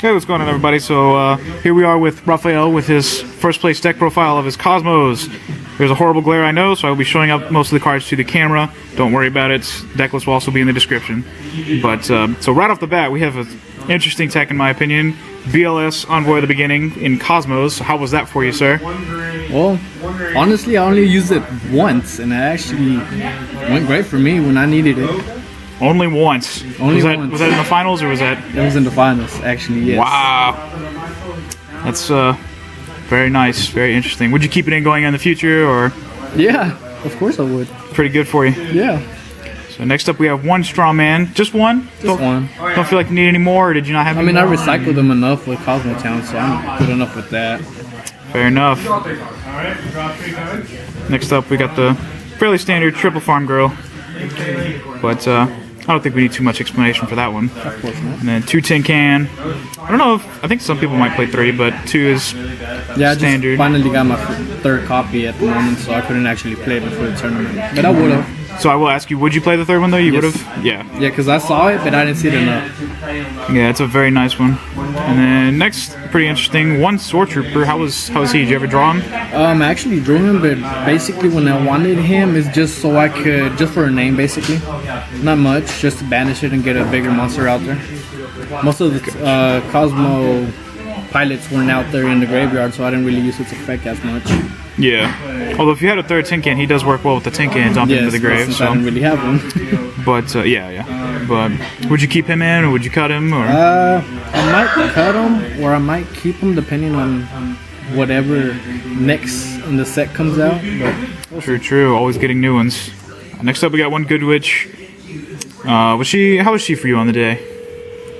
Hey, what's going on, everybody? So here we are with Rafael with his first place deck profile of his Cosmos. There's a horrible glare, I know, so I will be showing up most of the cards to the camera. Don't worry about it. Decklist will also be in the description. But so right off the bat, we have an interesting tech in my opinion. BLS Envoy at the beginning in Cosmos. How was that for you, sir? Well, honestly, I only used it once, and it actually went great for me when I needed it. Only once. Only once. Was that in the finals or was that? It was in the finals, actually. Yes. Wow. That's very nice, very interesting. Would you keep it in going in the future, or? Yeah, of course I would. Pretty good for you. Yeah. So next up we have one Strawman. Just one? Just one. Don't feel like you need any more, or did you not have any I more? recycled them enough with Kozmotown, so I'm good enough with that. Fair enough. Next up we got the fairly standard triple Farmgirl. But I don't think we need too much explanation for that one. Of course not. And then 2 Tincan. I don't know if, I think some people might play 3, but 2 is standard. I just finally got my third copy at the moment, so I couldn't actually play it before the tournament. But I would have. So I will ask you, would you play the third one though? You Yes. would have? Yeah. Yeah, because I saw it, but I didn't see it enough. Yeah, it's a very nice one. And then next, pretty interesting, one Soartrooper. How was he? Did you ever draw him? I actually drew him, but basically when I wanted him, it's just so I could, just for a name basically. Not much, just to banish it and get a bigger monster out there. Most of the Kozmo pilots weren't out there in the graveyard, so I didn't really use its effect as much. Yeah. Although if you had a third Tincan, he does work well with the Tincan dumping into the grave. Since I didn't really have one. But yeah. But would you keep him in, or would you cut him? Or I might cut him, or I might keep him depending on whatever next in the set comes out. But True. Always getting new ones. Next up, we got one Goodwitch. How was she for you on the day?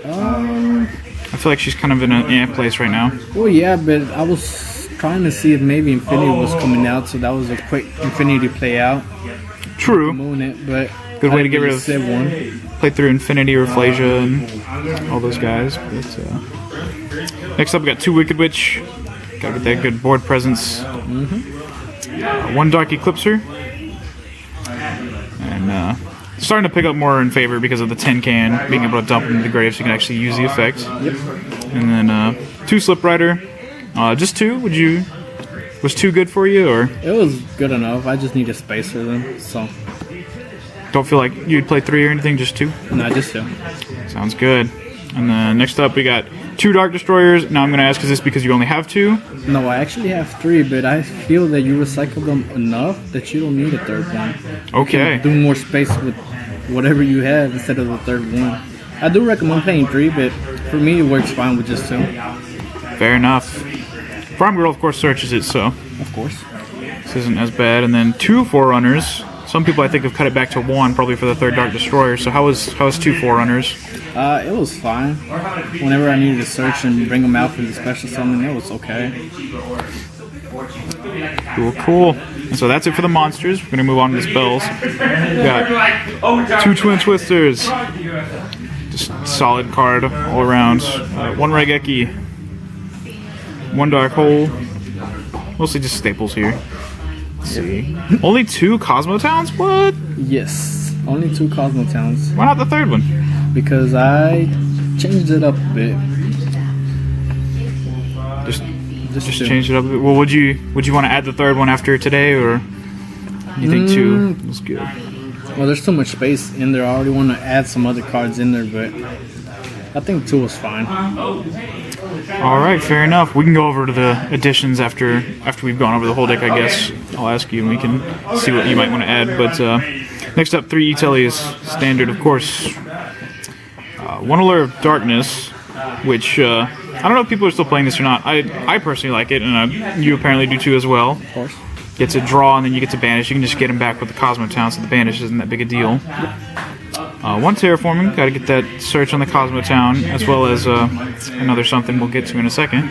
I feel like she's kind of in a place right now. Well, yeah, but I was trying to see if maybe Infinity was coming out, so that was a quick Infinity play out. True. Moon it, but good way to get rid of one. Play through Infinity or Flasia and all those guys. But, next up, we got 2 Wickedwitch. Gotta get that good board presence. One Dark Eclipser. And starting to pick up more in favor because of the tin can, being able to dump into the grave so you can actually use the effect. Yep. And then 2 Sliprider. Just 2? Was 2 good for you, or? It was good enough. I just needed space for them, so. Don't feel like you'd play 3 or anything, just 2? No, just 2. Sounds good. And then next up we got 2 Dark Destroyers. Now I'm going to ask, is this because you only have 2? No, I actually have 3, but I feel that you recycle them enough that you don't need a third one. Okay. You can do more space with whatever you have instead of the third one. I do recommend playing 3, but for me it works fine with just 2. Fair enough. Farmgirl, of course, searches it, so Of course. this isn't as bad. And then 2 Forerunners. Some people, I think, have cut it back to 1, probably for the 3rd Dark Destroyer. So how was 2 Forerunners? It was fine. Whenever I needed to search and bring them out for the special summon, it was okay. Cool. And so that's it for the monsters. We're going to move on to the spells. We got 2 Twin Twisters. Just solid card all around. 1 Raigeki. 1 Dark Hole. Mostly just staples here. Let's see. Only 2 Kozmotowns? What? Yes, only 2 Kozmotowns. Why not the 3rd one? Because I changed it up a bit. Just change it up a bit. Well, would you want to add the 3rd one after today, or you think 2 was good? Well, there's too much space in there. I already want to add some other cards in there, but I think 2 was fine. All right, fair enough. We can go over to the additions after we've gone over the whole deck, I guess. I'll ask you and we can see what you might want to add. But next up, 3 E-Tellies, standard, of course. 1 Allure of Darkness, which I don't know if people are still playing this or not. I personally like it, and you apparently do too as well. Of course. Get to draw, and then you get to banish. You can just get him back with the Kozmotown, so the banish isn't that big a deal. 1 Terraforming, gotta get that search on the Kozmotown, as well as another something we'll get to in a second.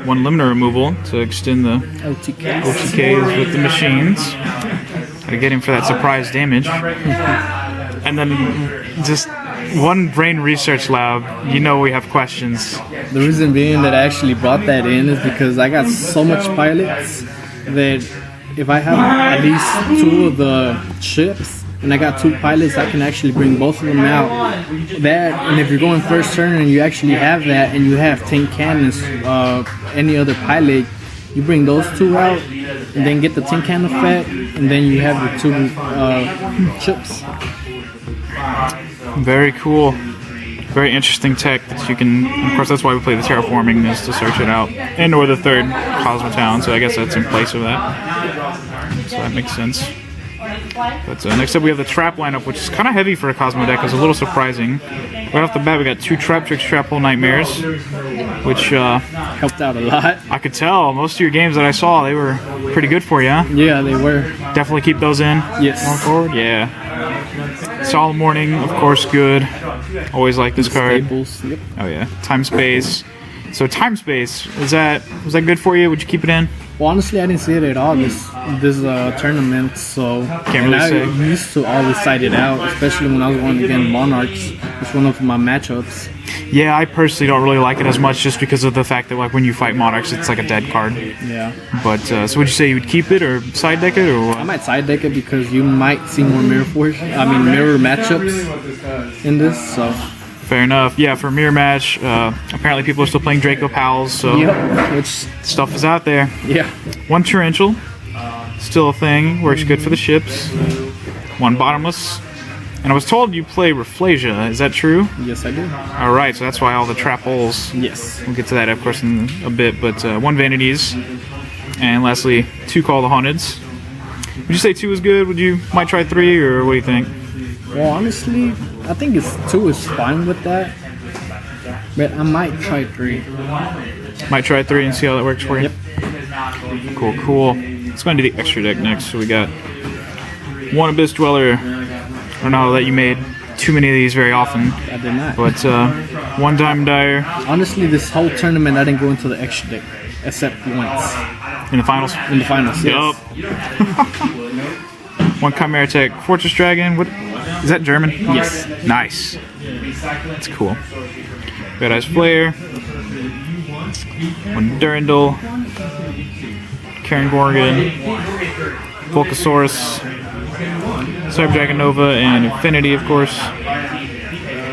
1 Limiter removal to extend the OTKs with the machines. Gotta get him for that surprise damage. And then just 1 Brain Research Lab, you know we have questions. The reason being that I actually brought that in is because I got so much pilots that if I have at least 2 of the ships, and I got 2 pilots, I can actually bring both of them out. That, and if you're going first turn and you actually have that, and you have 10 cannons, any other pilot, you bring those 2 out, and then get the tin can effect, and then you have the 2 chips. Very cool. Very interesting tech that you can. Of course, that's why we play the Terraforming, is to search it out, and or the 3rd Kozmotown. So I guess that's in place of that. So that makes sense. But next up we have the trap lineup, which is kind of heavy for a Kozmo deck. It's a little surprising. Right off the bat, we got 2 Traptrix Trap Hole Nightmares, which helped out a lot. I could tell most of your games that I saw, they were pretty good for you. Huh? Yeah, they were. Definitely keep those in. Yes. Going forward, yeah. Solemn Warning, of course, good. Always like this card. Staples. Yep. Oh yeah, Time Space. So Time Space, was that good for you? Would you keep it in? Well, honestly, I didn't see it at all this tournament, so Can't really say. I used to always side it out, especially when I was going against Monarchs. It's one of my matchups. Yeah, I personally don't really like it as much, just because of the fact that like when you fight Monarchs, it's like a dead card. Yeah. But so would you say you would keep it or side deck it or what? I might side deck it because you might see more mirror matchups in this. So. Fair enough. Yeah, for mirror match, apparently people are still playing Draco Pals, so which stuff is out there. Yeah. 1 Torrential, still a thing, works good for the ships. 1 Bottomless. And I was told you play Rafflesia, is that true? Yes, I do. Alright, so that's why all the trap holes. Yes. We'll get to that, of course, in a bit, but 1 Vanities. And lastly, 2 Call the Haunteds. Would you say 2 is good? Would you might try 3, or what do you think? Well, honestly, I think 2 is fine with that, but I might try 3. Might try 3 and see how that works for you? Yep. Cool. Let's go into the extra deck next. So we got 1 Abyss Dweller. I don't know that you made too many of these very often. I did not. But 1 Diamond Dyer. Honestly, this whole tournament I didn't go into the extra deck, except once. In the finals? In the finals, yes. Yup. 1 Chimeratech Fortress Dragon. What? Is that German? Yes. Nice. That's cool. Red Eyes Flare. 1 Durandal. Karen Gorgon. Volcasaurus. Cyber Dragon Nova and Infinity, of course.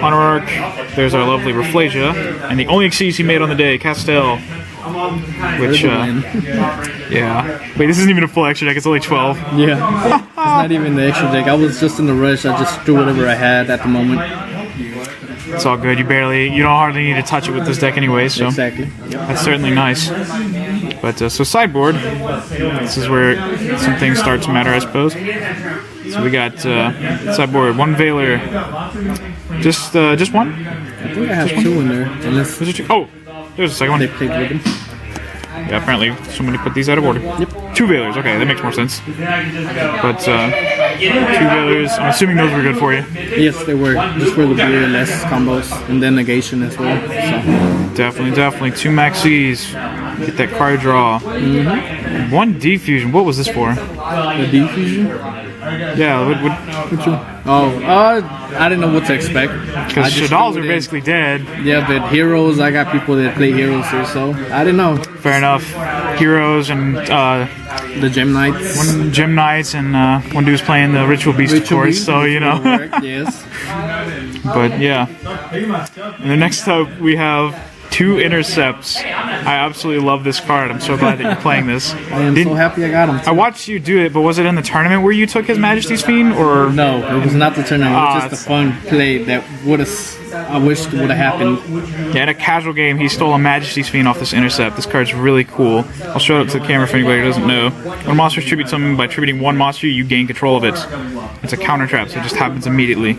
Honor Arc. There's our lovely Rafflesia. And the only exceeds he made on the day, Castel. Which, yeah. Wait, this isn't even a full extra deck, it's only 12. Yeah. It's not even the extra deck. I was just in the rush. I just threw whatever I had at the moment. It's all good. You don't hardly need to touch it with this deck anyway, so. Exactly. That's certainly nice. But, so Sideboard. This is where some things start to matter, I suppose. So we got Sideboard, 1 Veiler. Just 1? I think I have 2 in there. Unless Was it 2? Oh! There's a second one. they played with them. Yeah, apparently somebody put these out of order. Yep. 2 Veilers, okay, that makes more sense. But 2 Veilers, I'm assuming those were good for you. Yes, they were. Just for the blue less combos. And then negation as well. So. Definitely. 2 Maxis. Get that card draw. 1 Defusion. What was this for? The diffusion? Yeah, I didn't know what to expect. because Shadals are basically dead. Yeah, but heroes, I got people that play heroes here, so I didn't know. Fair enough. Heroes and The Gem Knights. 1 Gem Knights and 1 dude's playing the Ritual Beast, of course, so you know. Correct, yes. But yeah. And then next up we have 2 Intercepts. I absolutely love this card. I'm so glad that you're playing this. I am so happy I got him. I watched you do it, but was it in the tournament where you took His Majesty's Fiend, or? No, it was not the tournament. It was just a fun play that I wished would have happened. Yeah, in a casual game, he stole a Majesty's Fiend off this Intercept. This card's really cool. I'll show it up to the camera for anybody who doesn't know. When monsters tribute something, by tributing 1 monster, you gain control of it. It's a counter trap, so it just happens immediately.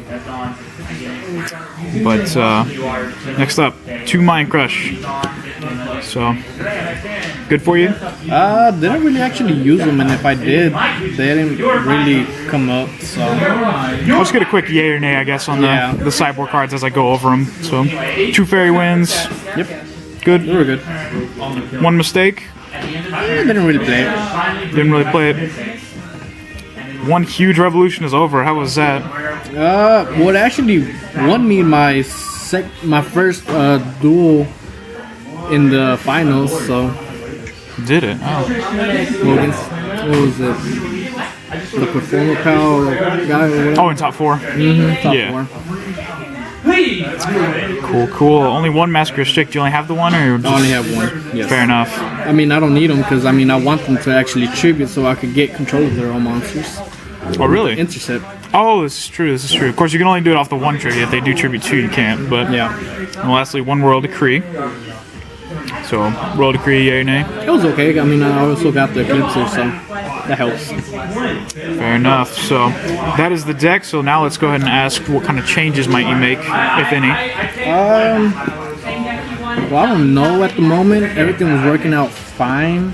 But next up, 2 Mind Crush. So, good for you? Didn't really actually use them, and if I did, they didn't really come up, so. Let's get a quick yay or nay, I guess, on the sideboard cards as I go over them. So, 2 Fairy Winds. Yep. Good. They were good. 1 Mistake. Didn't really play it. Didn't really play it. 1 Huge Revolution is over. How was that? What actually won me my first duel in the finals, so. Did it? Oh. What was it? the Performer Pal guy or whatever. Oh, in top 4. Top Yeah. 4. Cool. Only one Massacre Stick. Do you only have the one, or just... I only have one. Yes. Fair enough. I mean, I don't need them because I want them to actually tribute so I could get control of their own monsters. Oh, really? Intercept. Oh, this is true. Of course, you can only do it off the one trigger. If they do Tribute 2, you can't. But Yeah. And lastly, one World Decree. So, World Decree, yay or nay? It was okay. I mean, I also got the Eclipser, so that helps. Fair enough. So, that is the deck. So now let's go ahead and ask what kind of changes might you make, if any? Well, I don't know at the moment. Everything was working out fine.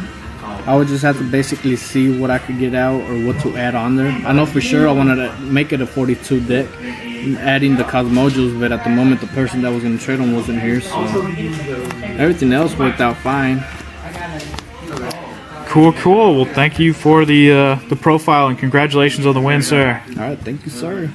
I would just have to basically see what I could get out or what to add on there. I know for sure I wanted to make it a 42 deck, adding the Cosmojos, but at the moment the person that was going to trade them wasn't here, so everything else worked out fine. Cool. Well, thank you for the profile and congratulations on the win, sir. All right, thank you, sir.